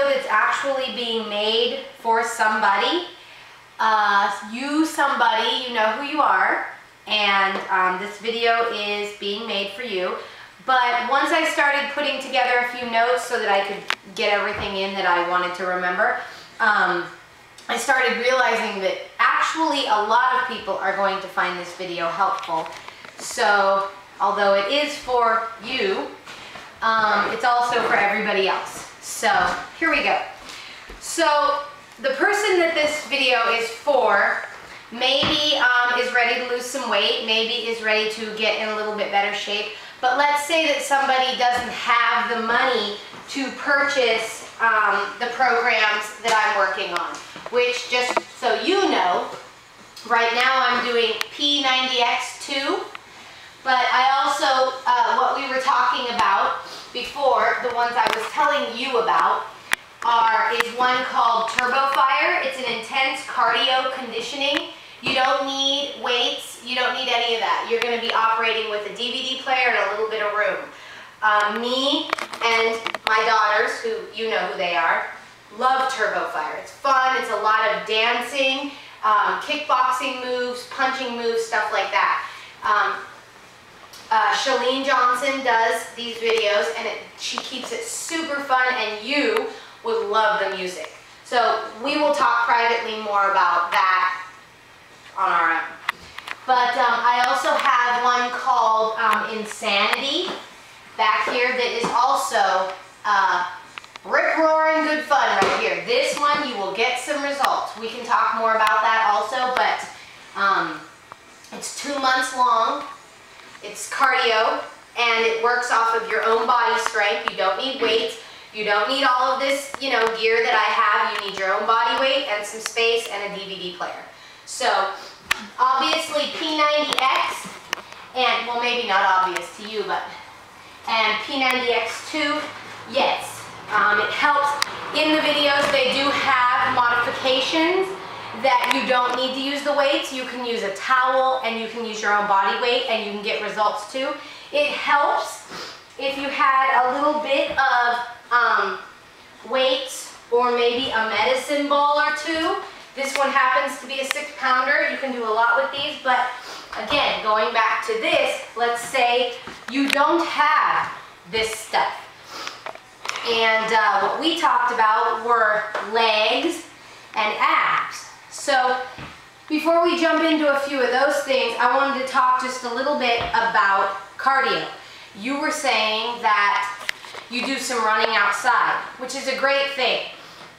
video that's actually being made for somebody. Somebody, you know who you are, and this video is being made for you. But once I started putting together a few notes so that I could get everything in that I wanted to remember, I started realizing that actually a lot of people are going to find this video helpful. So, although it is for you, it's also for everybody else. So, here we go. So, the person that this video is for maybe is ready to lose some weight, maybe is ready to get in a little bit better shape, but let's say that somebody doesn't have the money to purchase the programs that I'm working on, which, just so you know, right now I'm doing P90X2, but I also, what we were talking about before, the ones I was telling you about, is one called TurboFire. It's an intense cardio conditioning. You don't need weights, you don't need any of that. You're going to be operating with a DVD player and a little bit of room. Me and my daughters, who you know who they are, love TurboFire. It's fun, it's a lot of dancing, kickboxing moves, punching moves, stuff like that. Chalene Johnson does these videos, and she keeps it super fun, and you would love the music. So we will talk privately more about that on our own. But I also have one called Insanity back here that is also rip-roaring good fun right here. This one you will get some results. We can talk more about that also, but it's 2 months long. It's cardio, and it works off of your own body strength. You don't need weights. You don't need all of this, you know, gear that I have. You need your own body weight and some space and a DVD player. So, obviously P90X, and, well, maybe not obvious to you, but, and P90X2, yes. It helps. In the videos, they do have modifications that you don't need to use the weights. You can use a towel, and you can use your own body weight, and you can get results too. It helps if you had a little bit of weights or maybe a medicine ball or two. This one happens to be a 6-pounder. You can do a lot with these, but again, going back to this, let's say you don't have this stuff. And what we talked about were legs and abs. So before we jump into a few of those things, I wanted to talk just a little bit about cardio. You were saying that you do some running outside, which is a great thing.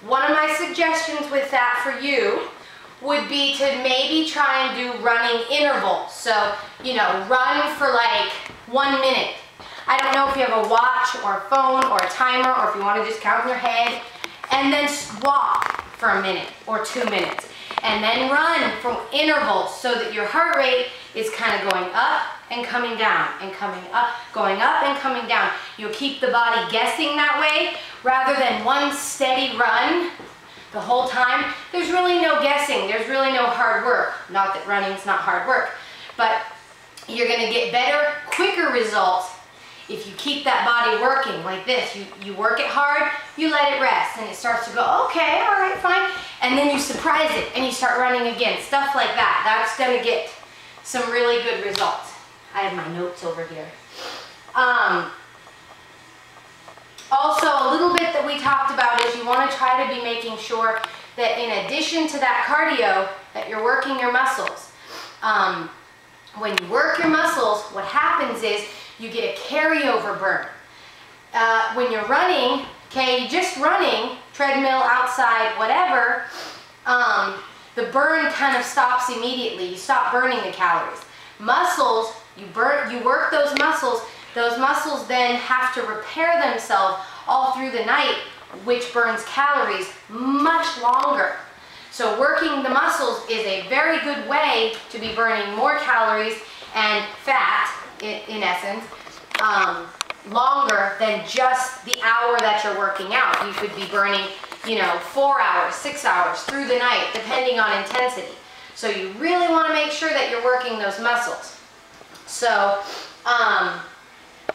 One of my suggestions with that for you would be to maybe try and do running intervals. So, you know, run for like 1 minute. I don't know if you have a watch or a phone or a timer, or if you want to just count in your head, and then walk for a minute or 2 minutes. And then run from intervals so that your heart rate is kind of going up and coming down and coming up, going up and coming down. You'll keep the body guessing that way rather than one steady run the whole time. There's really no guessing. There's really no hard work. Not that running's not hard work, but you're going to get better, quicker results if you keep that body working like this. You work it hard, you let it rest, and it starts to go, okay, all right, fine. And then you surprise it, and you start running again. Stuff like that. That's going to get some really good results. I have my notes over here. Also, a little bit that we talked about is you want to try to be making sure that in addition to that cardio, that you're working your muscles. When you work your muscles, what happens is you get a carryover burn. When you're running, okay, just running, treadmill, outside, whatever, the burn kind of stops immediately. You stop burning the calories. Muscles, you work those muscles then have to repair themselves all through the night, which burns calories much longer. So working the muscles is a very good way to be burning more calories and fat, in essence, longer than just the hour that you're working out. You could be burning, you know, 4 hours, 6 hours through the night, depending on intensity. So you really want to make sure that you're working those muscles. So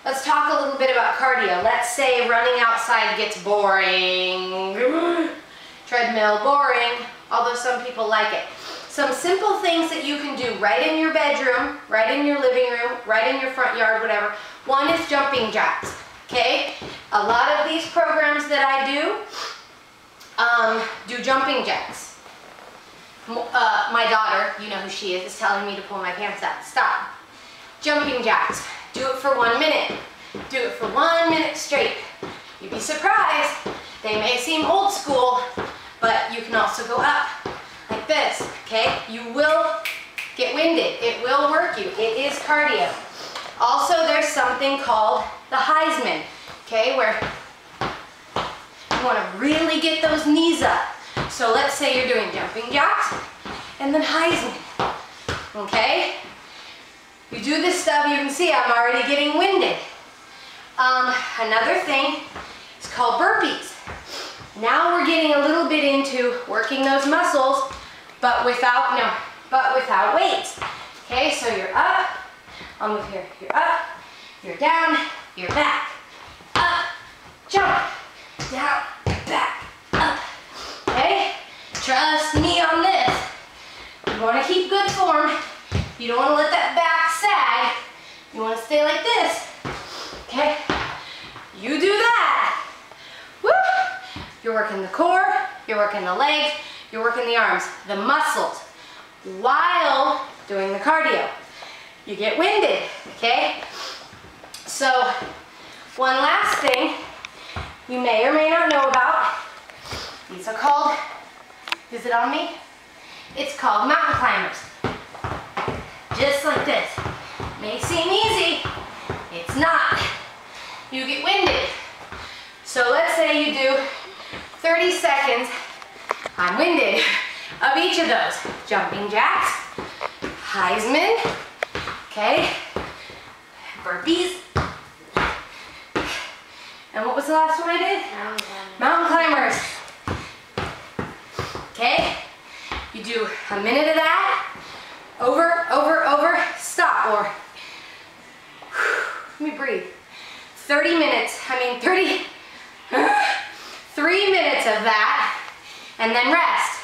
Let's talk a little bit about cardio. Let's say running outside gets boring. Treadmill, boring, although some people like it. Some simple things that you can do right in your bedroom, right in your living room, right in your front yard, whatever. One is jumping jacks, okay? A lot of these programs that I do jumping jacks. My daughter, you know who she is telling me to pull my pants out. Stop. Jumping jacks. Do it for 1 minute. Do it for 1 minute straight. You'd be surprised. They may seem old school, but you can also go up like this, okay? You will get winded. It will work you. It is cardio. Also, there's something called the Heisman, okay, where you want to really get those knees up. So let's say you're doing jumping jacks and then Heisman, okay? You do this stuff, you can see I'm already getting winded. Another thing is called burpees. Now we're getting a little bit into working those muscles, but without weights. Okay, so you're up, I'll move here. You're up, you're down, you're back. Up, jump, down, back, up. Okay? Trust me on this. You want to keep good form. You don't want to let that back sag. You want to stay like this. Okay? You do that. Woo! You're working the core, you're working the legs, you're working the arms, the muscles, while doing the cardio. You get winded, okay? So, one last thing you may or may not know about, these are called, is it on me? It's called mountain climbers. Just like this. May seem easy, it's not. You get winded. So let's say you do 30 seconds, I'm winded, of each of those. Jumping jacks, Heisman, okay, burpees, and what was the last one I did? Mountain climbers. Okay, you do a minute of that, over, stop, or, let me breathe. 3 minutes of that, and then rest,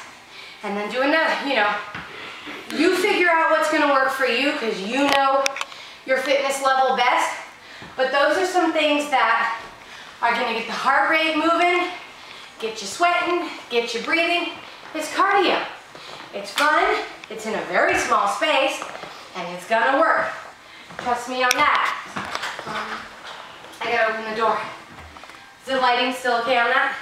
and then do another, you figure out what's going to work for you, because you know your fitness level best, but those are some things that are going to get the heart rate moving, get you sweating, get you breathing. It's cardio. It's fun, it's in a very small space, and it's going to work. Trust me on that. I gotta open the door. Is the lighting still okay on that?